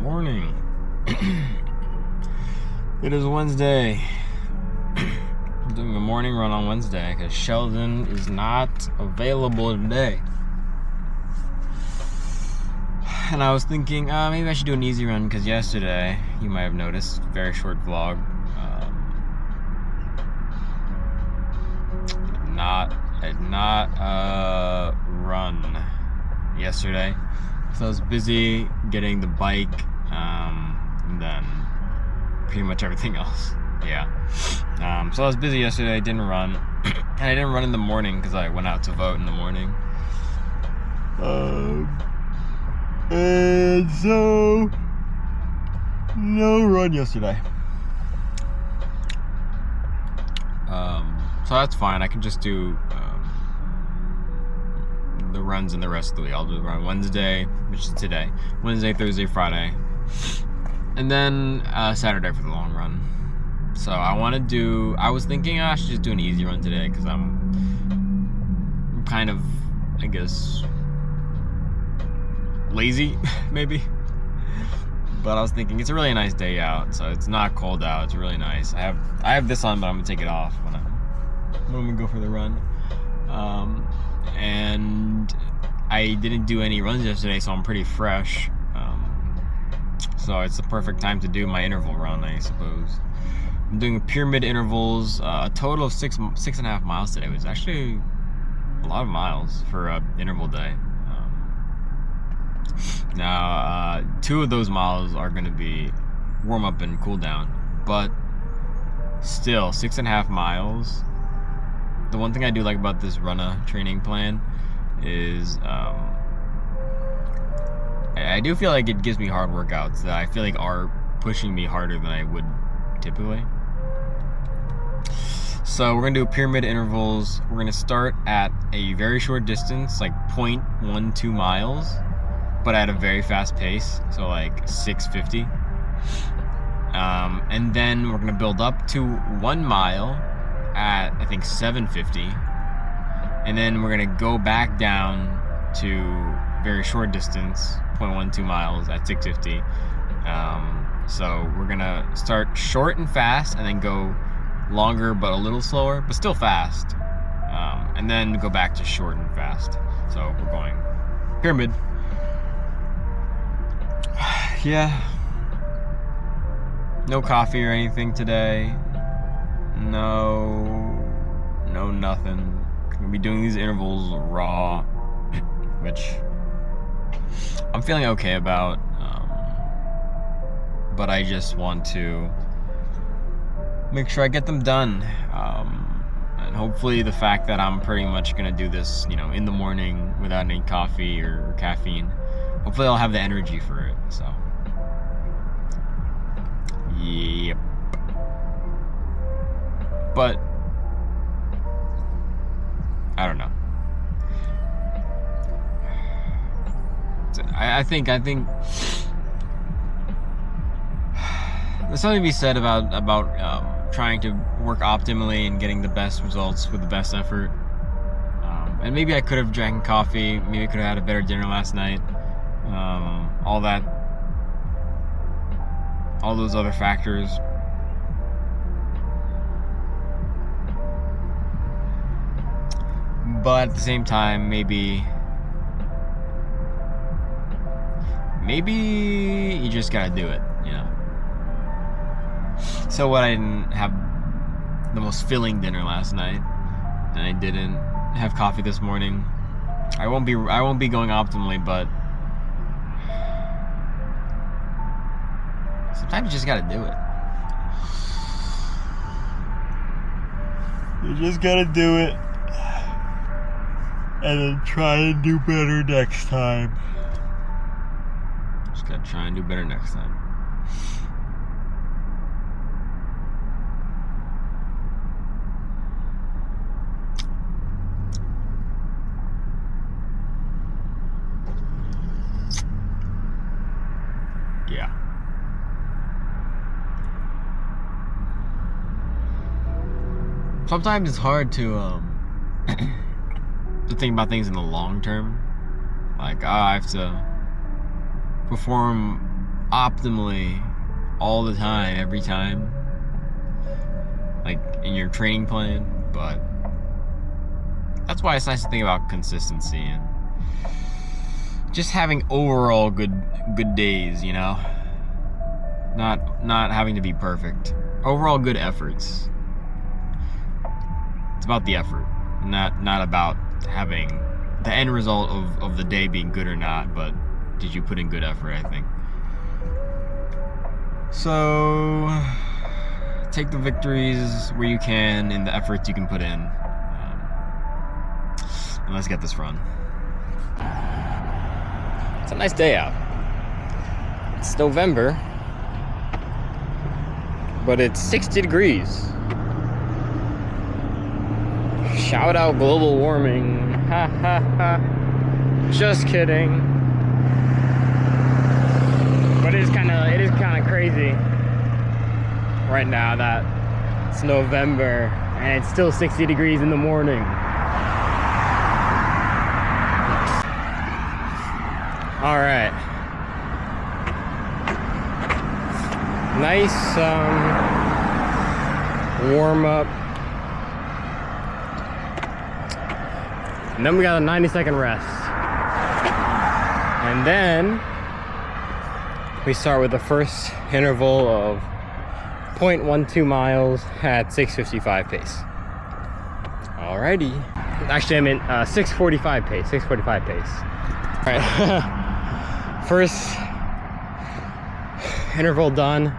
Morning. It is Wednesday. I'm doing a morning run on Wednesday because Sheldon is not available today. And I was thinking, maybe I should do an easy run because yesterday, you might have noticed, very short vlog. I did not run yesterday. So I was busy getting the bike, and then pretty much everything else. Yeah. So I was busy yesterday. I didn't run, and I didn't run in the morning because I went out to vote in the morning. And so no run yesterday. So that's fine. I can just do the runs in the rest of the week. I'll do the run Wednesday, which is today. Wednesday, Thursday, Friday. And then Saturday for the long run. So I was thinking I should just do an easy run today because I'm kind of, I guess, lazy, maybe. But I was thinking it's a really nice day out, so it's not cold out. It's really nice. I have this on, but I'm gonna take it off when we go for the run. And I didn't do any runs yesterday, so I'm pretty fresh. So it's the perfect time to do my interval run, I suppose. I'm doing pyramid intervals, a total of 6.5 miles today. It was actually a lot of miles for an interval day. Now, 2 of those miles are going to be warm up and cool down, but still 6.5 miles. The one thing I do like about this runner training plan is I do feel like it gives me hard workouts that I feel like are pushing me harder than I would typically. So we're going to do pyramid intervals. We're going to start at a very short distance, like 0.12 miles, but at a very fast pace, so like 6:50. And then we're going to build up to 1 mile at, I think, 7:50. And then we're going to go back down to very short distance, 0.12 miles at 6:50. So we're going to start short and fast and then go longer but a little slower, but still fast. And then go back to short and fast. So we're going pyramid. Yeah. No coffee or anything today. No nothing. Gonna be doing these intervals raw, which I'm feeling okay about. But I just want to make sure I get them done. And hopefully the fact that I'm pretty much gonna do this, in the morning without any coffee or caffeine, hopefully I'll have the energy for it. So, yep. But I don't know. I think there's something to be said about trying to work optimally and getting the best results with the best effort. And maybe I could have drank coffee. Maybe I could have had a better dinner last night. All those other factors. But at the same time, maybe you just gotta do it, So what, I didn't have the most filling dinner last night, and I didn't have coffee this morning. I won't be going optimally, but sometimes you just gotta do it. You just gotta do it. And then try and do better next time. Just gotta try and do better next time. Yeah. Sometimes it's hard to think about things in the long term. Like, I have to perform optimally all the time, every time, like in your training plan, but that's why it's nice to think about consistency and just having overall good days, you know? Not having to be perfect. Overall good efforts. It's about the effort, not about having the end result of the day being good or not, but did you put in good effort, I think. So take the victories where you can and the efforts you can put in. And let's get this run. It's a nice day out. It's November, but it's 60 degrees. Shout out global warming. Ha ha ha. Just kidding. But it is kind of crazy right now that it's November and it's still 60 degrees in the morning. All right. Nice warm up. And then we got a 90-second rest. And then we start with the first interval of 0.12 miles at 6:55 pace. Alrighty. Actually, I meant 6:45 pace. 6:45 pace. All right. First interval done.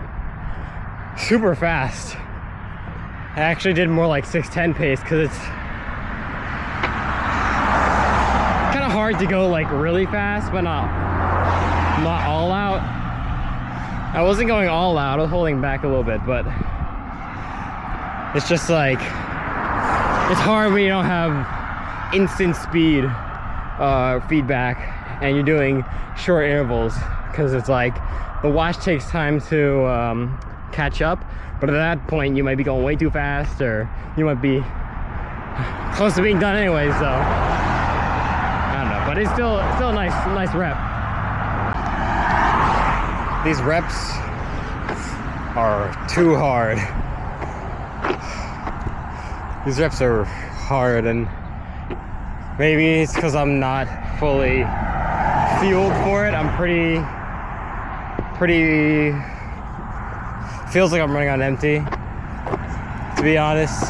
Super fast. I actually did more like 6:10 pace because it's kind of hard to go like really fast, but not all out. I wasn't going all out, I was holding back a little bit, but it's just like, it's hard when you don't have instant speed feedback and you're doing short intervals, because it's like the watch takes time to catch up, but at that point you might be going way too fast, or you might be close to being done anyway, so I don't know, but it's still a nice rep. These reps are too hard. These reps are hard, and maybe it's because I'm not fully fueled for it. I'm pretty feels like I'm running on empty, to be honest.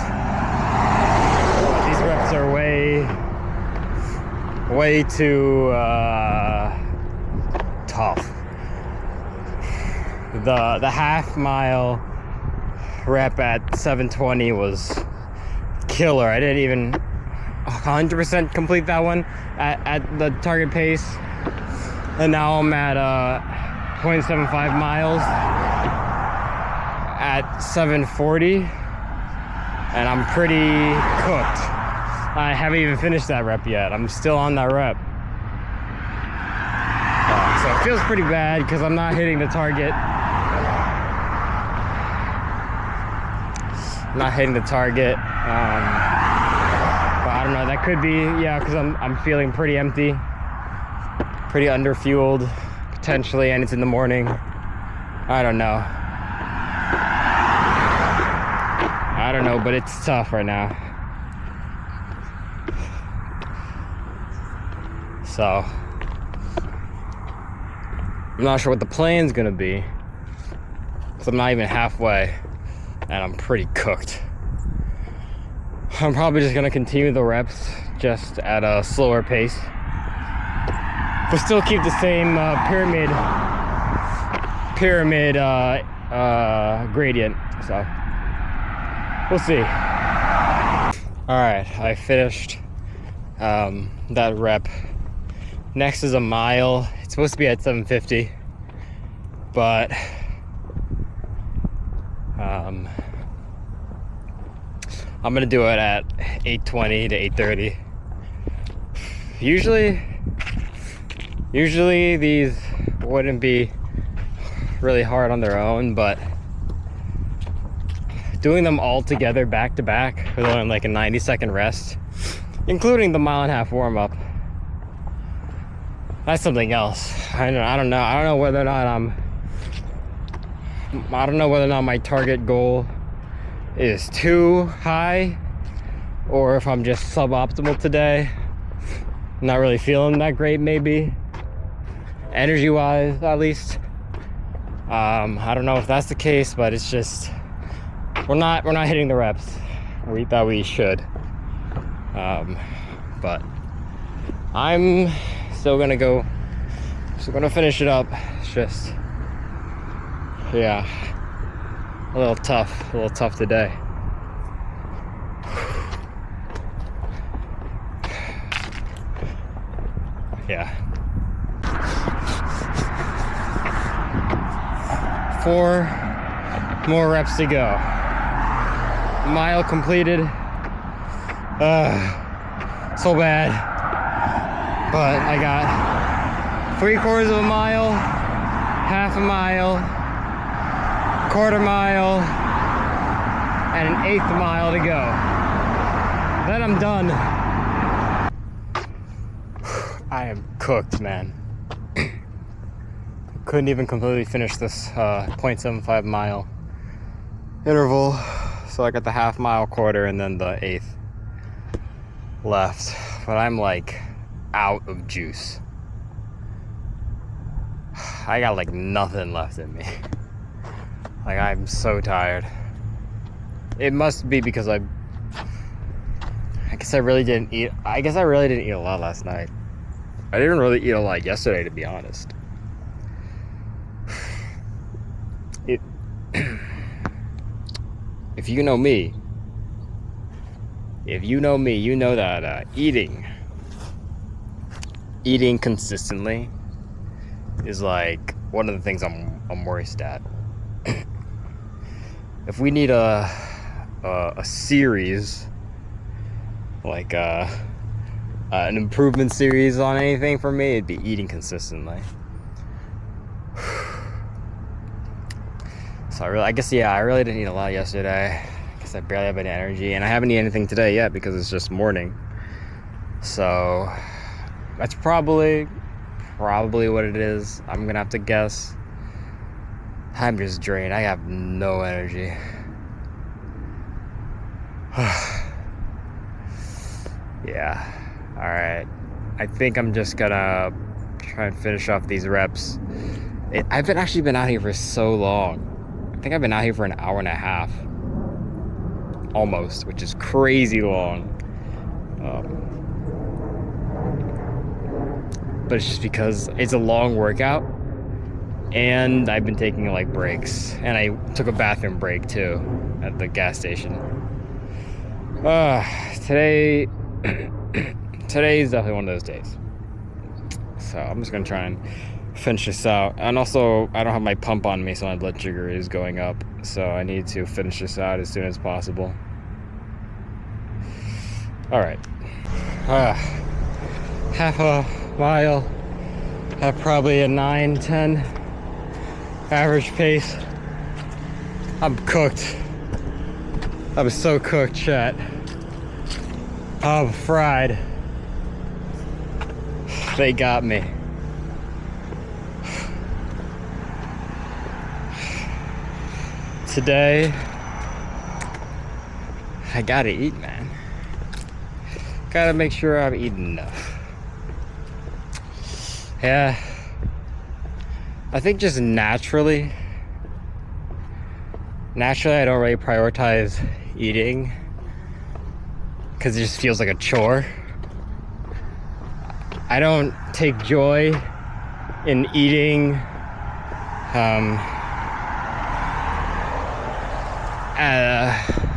These reps are way too tough. The half mile rep at 7:20 was killer. I didn't even 100% complete that one at the target pace, and now I'm at 0.75 miles at 7:40, and I'm pretty cooked. I haven't even finished that rep yet. I'm still on that rep. So it feels pretty bad because I'm not hitting the target. Not hitting the target. But I don't know, that could be, yeah, because I'm feeling pretty empty, pretty underfueled potentially, and it's in the morning. I don't know, but it's tough right now. So I'm not sure what the plan's gonna be, because I'm not even halfway and I'm pretty cooked. I'm probably just gonna continue the reps just at a slower pace, but still keep the same pyramid gradient. So we'll see. All right, I finished that rep. Next is a mile. It's supposed to be at 7:50, but I'm gonna do it at 8:20 to 8:30. Usually these wouldn't be really hard on their own, but doing them all together back to back with only like a 90-second rest, including the 1.5-mile warm up, that's something else. I don't know whether or not I'm I don't know whether or not my target goal is too high or if I'm just suboptimal today. Not really feeling that great, maybe. Energy wise, at least. I don't know if that's the case, but it's just we're not hitting the reps that we should. But I'm still gonna finish it up. It's just, yeah, a little tough today. Yeah. 4 more reps to go. Mile completed. So bad. But I got 3/4 of a mile, half a mile, quarter mile, and an 1/8 mile to go. Then I'm done. I am cooked, man. Couldn't even completely finish this 0.75 mile interval. So I got the half mile, quarter, and then the 1/8 left. But I'm like out of juice. I got like nothing left in me. Like, I'm so tired. It must be because I guess I really didn't eat a lot last night. I didn't really eat a lot yesterday, to be honest. If you know me, you know that eating consistently is like one of the things I'm worst at. If we need a series, like an improvement series on anything for me, it'd be eating consistently. So I guess I really didn't eat a lot yesterday. I guess I barely have any energy, and I haven't eaten anything today yet because it's just morning. So that's probably what it is. I'm gonna have to guess. I'm just drained. I have no energy. Yeah. All right. I think I'm just gonna try and finish off these reps. I've actually been out here for so long. I think I've been out here for an hour and a half, almost, which is crazy long. But it's just because it's a long workout, and I've been taking like breaks, and I took a bathroom break too at the gas station. Today is definitely one of those days. So I'm just gonna try and finish this out. And also, I don't have my pump on me, so my blood sugar is going up. So I need to finish this out as soon as possible. All right. Half a mile at probably a 9-10 average pace. I'm cooked. I'm so cooked, chat. I'm fried. They got me. Today, I gotta eat, man. Gotta make sure I'm eating enough. Yeah. I think just naturally, I don't really prioritize eating because it just feels like a chore. I don't take joy in eating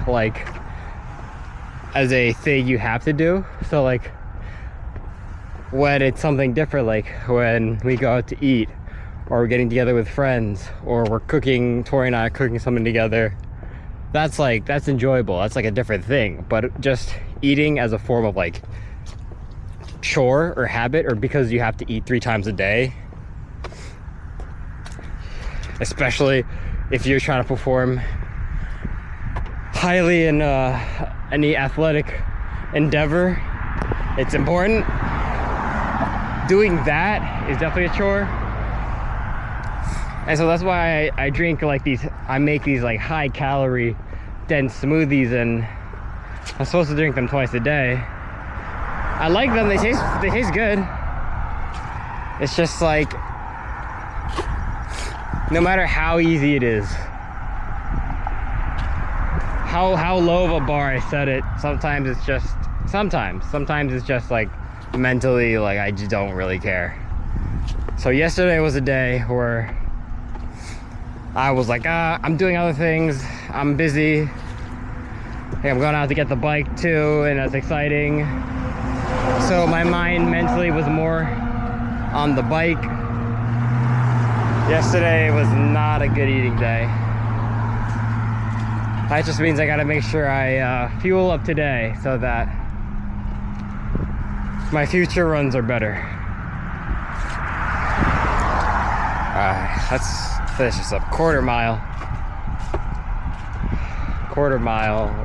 like as a thing you have to do. So like when it's something different, like when we go out to eat, or we're getting together with friends, or we're cooking, Tori and I are cooking something together, that's enjoyable. That's like a different thing. But just eating as a form of like chore or habit, or because you have to eat 3 times a day, especially if you're trying to perform highly in any athletic endeavor, it's important. Doing that is definitely a chore. And so that's why I drink like these, I make these like high calorie dense smoothies, and I'm supposed to drink them twice a day. I like them, they taste good. It's just like, no matter how easy it is, how low of a bar I set it, sometimes it's just like mentally, like I just don't really care. So yesterday was a day where I was like, I'm doing other things, I'm busy. I'm going out to get the bike too, and that's exciting. So my mind mentally was more on the bike. Yesterday was not a good eating day. That just means I gotta make sure I fuel up today so that my future runs are better. Alright, let's finish this up. Quarter mile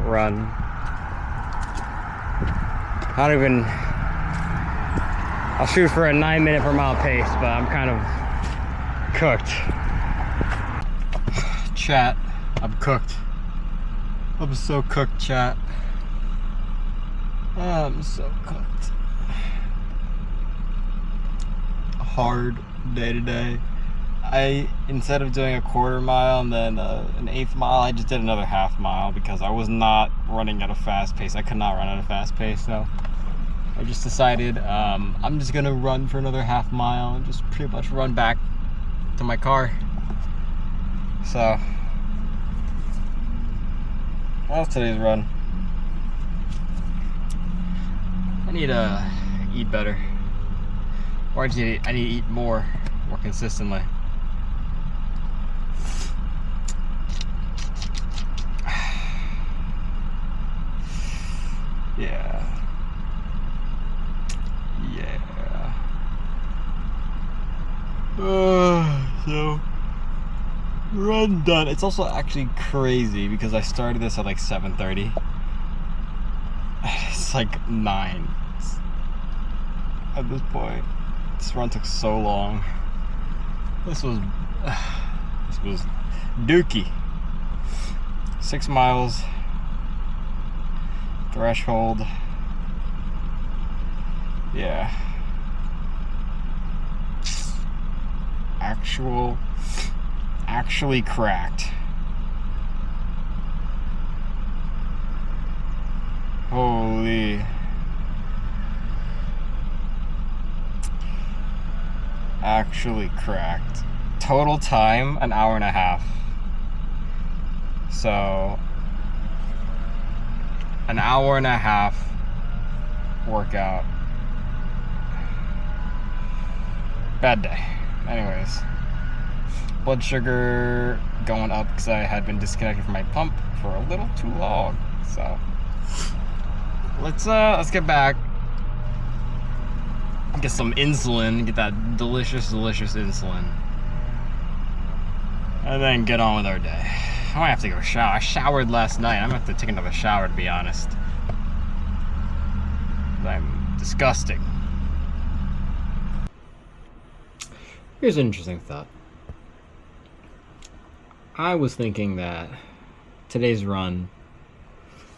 run. I'll shoot for a 9 minute per mile pace, but I'm kind of cooked. Chat, I'm cooked. I'm so cooked, chat. I'm so cooked. A hard day today. Instead of doing a quarter mile and then an 1/8 mile, I just did another half mile because I was not running at a fast pace. I could not run at a fast pace, so I just decided I'm just gonna run for another half mile and just pretty much run back to my car. So that was today's run. I need to eat better, or I need to eat more consistently. Yeah. So run done. It's also actually crazy because I started this at like 7:30. It's like 9 at this point. This run took so long. This was dookie. 6 miles threshold. Yeah. Actually cracked. Holy. Actually cracked. Total time, 1.5 hours. So 1.5 hours workout. Bad day. Anyways, blood sugar going up because I had been disconnected from my pump for a little too long. So let's get back, get some insulin, get that delicious insulin, and then get on with our day. I might have to go shower. I showered last night. I'm gonna have to take another shower, to be honest. I'm disgusting. Here's an interesting thought. I was thinking that today's run,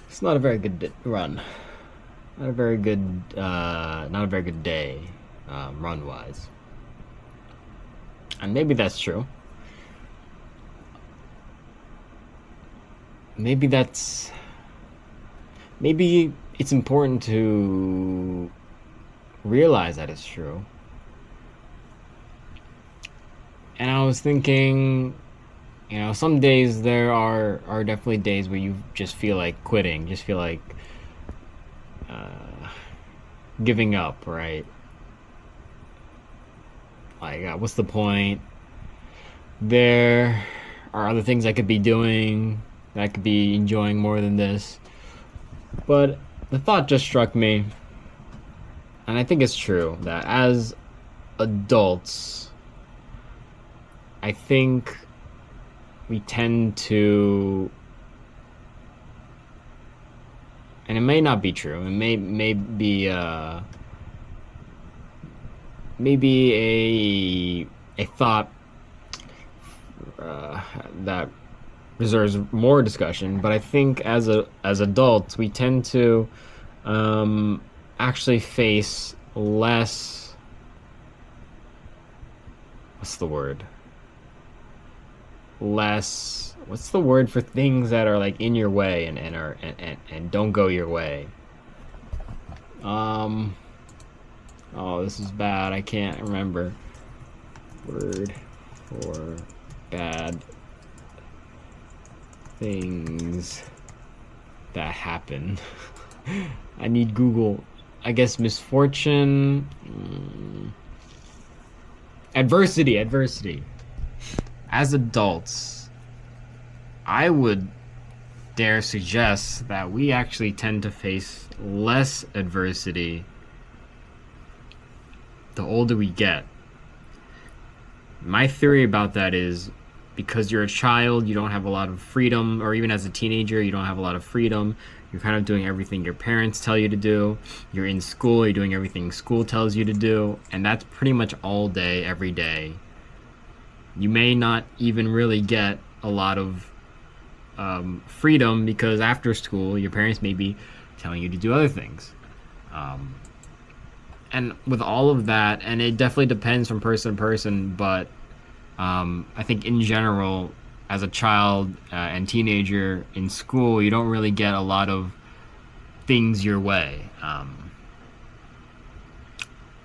it's not a very good run. Not a very good day, run-wise. And maybe that's true. Maybe it's important to realize that it's true. And I was thinking, some days there are definitely days where you just feel like quitting, just feel like giving up, right? Like, what's the point? There are other things I could be doing, that I could be enjoying more than this. But the thought just struck me, and I think it's true, that as adults, I think we tend to, and it may not be true, it may be maybe a thought that deserves more discussion. But I think as adults, we tend to actually face less. What's the word? Less. What's the word for things that are like in your way and don't go your way? Oh, this is bad. I can't remember. Word for bad things that happen. I need Google. I guess misfortune. Adversity. As adults, I would dare suggest that we actually tend to face less adversity the older we get. My theory about that is because you're a child, you don't have a lot of freedom, or even as a teenager, you don't have a lot of freedom. You're kind of doing everything your parents tell you to do. You're in school, you're doing everything school tells you to do, and that's pretty much all day, every day. You may not even really get a lot of freedom because after school, your parents may be telling you to do other things. And with all of that, and it definitely depends from person to person, but I think in general, as a child and teenager in school, you don't really get a lot of things your way.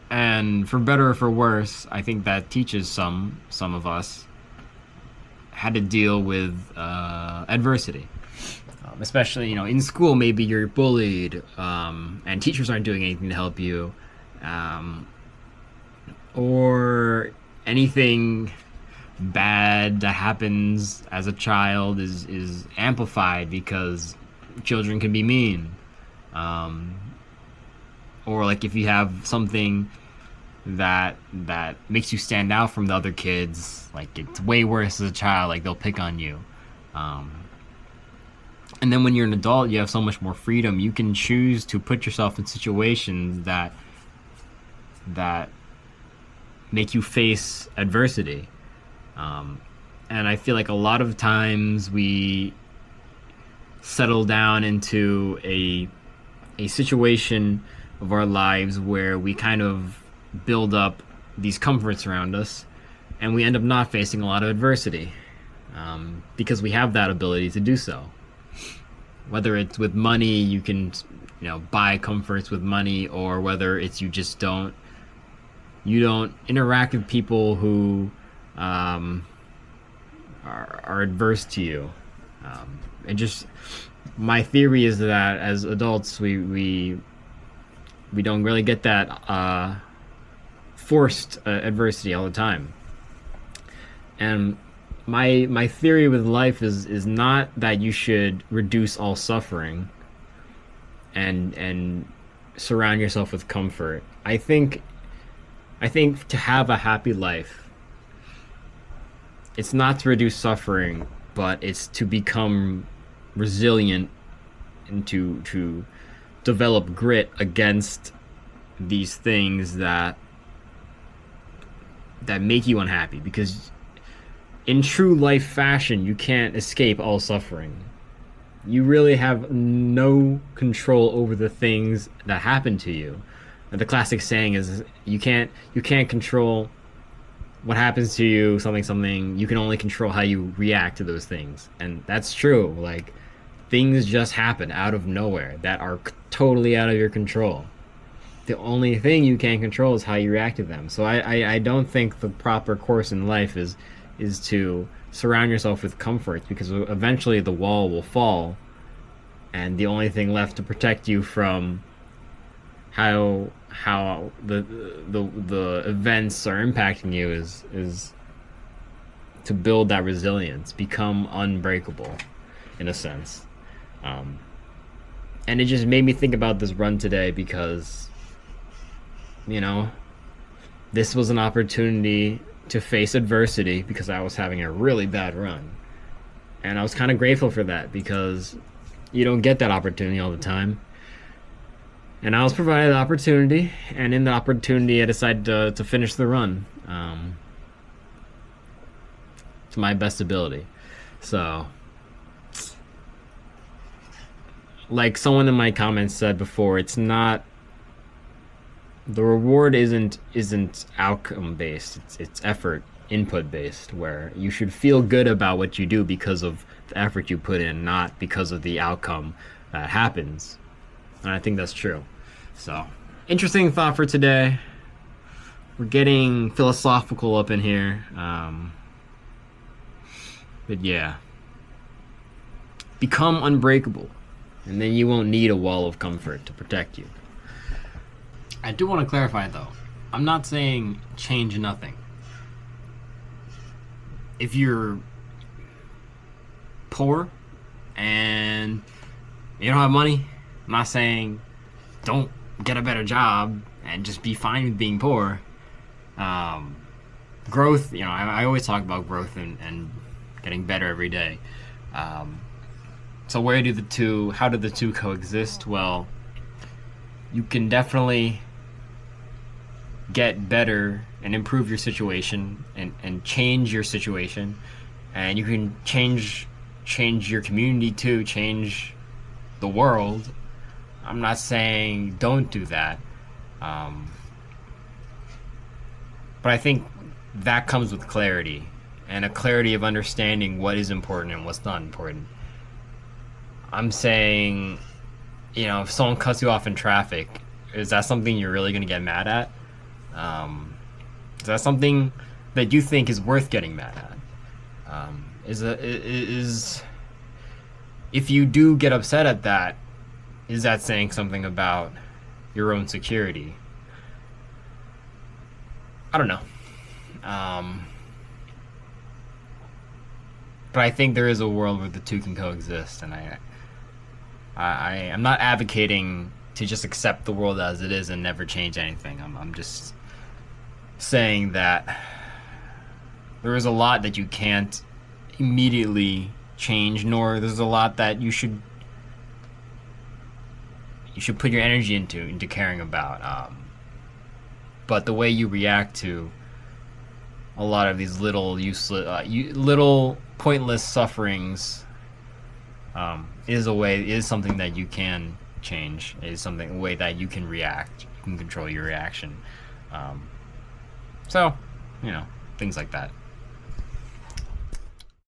And for better or for worse, I think that teaches some of us how to deal with adversity. Especially, in school, maybe you're bullied, and teachers aren't doing anything to help you. Or anything bad that happens as a child is amplified because children can be mean. Or like if you have something that makes you stand out from the other kids, like it's way worse as a child, like they'll pick on you. And then when you're an adult, you have so much more freedom. You can choose to put yourself in situations that make you face adversity. And I feel like a lot of times we settle down into a situation of our lives where we kind of build up these comforts around us, and we end up not facing a lot of adversity because we have that ability to do so. Whether it's with money, you can buy comforts with money, or whether it's you just don't interact with people who are adverse to you. And just my theory is that as adults, we don't really get that forced adversity all the time. And my theory with life is not that you should reduce all suffering and surround yourself with comfort. I think to have a happy life, it's not to reduce suffering, but it's to become resilient and to develop grit against these things that make you unhappy. Because in true life fashion, you can't escape all suffering. You really have no control over the things that happen to you. And the classic saying is you can't control what happens to you, something. You can only control how you react to those things. And that's true. Like, things just happen out of nowhere that are totally out of your control. The only thing you can control is how you react to them. So I don't think the proper course in life is to surround yourself with comforts, because eventually the wall will fall, and the only thing left to protect you from how the events are impacting you is to build that resilience, become unbreakable in a sense. And it just made me think about this run today, because this was an opportunity to face adversity, because I was having a really bad run, and I was kind of grateful for that, because you don't get that opportunity all the time. And I was provided the opportunity, and in the opportunity I decided to finish the run. to my best ability. So, like someone in my comments said before, it's not, the reward isn't outcome based. It's effort input based, where you should feel good about what you do because of the effort you put in, not because of the outcome that happens. And I think that's true. So, interesting thought for today. We're getting philosophical up in here. But yeah. Become unbreakable, and then you won't need a wall of comfort to protect you. I do want to clarify though, I'm not saying change nothing. If you're poor and you don't have money, I'm not saying don't get a better job and just be fine with being poor. Growth, I always talk about growth and getting better every day. So how do the two coexist? Well, you can definitely get better and improve your situation and change your situation, and you can change your community too, change the world. I'm not saying don't do that, but I think that comes with clarity, and a clarity of understanding what is important and what's not important. I'm saying, if someone cuts you off in traffic, is that something you're really going to get mad at? Is that something that you think is worth getting mad at? If you do get upset at that, is that saying something about your own security? I don't know. But I think there is a world where the two can coexist, and I'm not advocating to just accept the world as it is and never change anything. I'm just saying that there is a lot that you can't immediately change, nor there's a lot that you should put your energy into caring about. But the way you react to a lot of these little useless, little pointless sufferings is something that you can change. Is a way that you can react. You can control your reaction. So, things like that.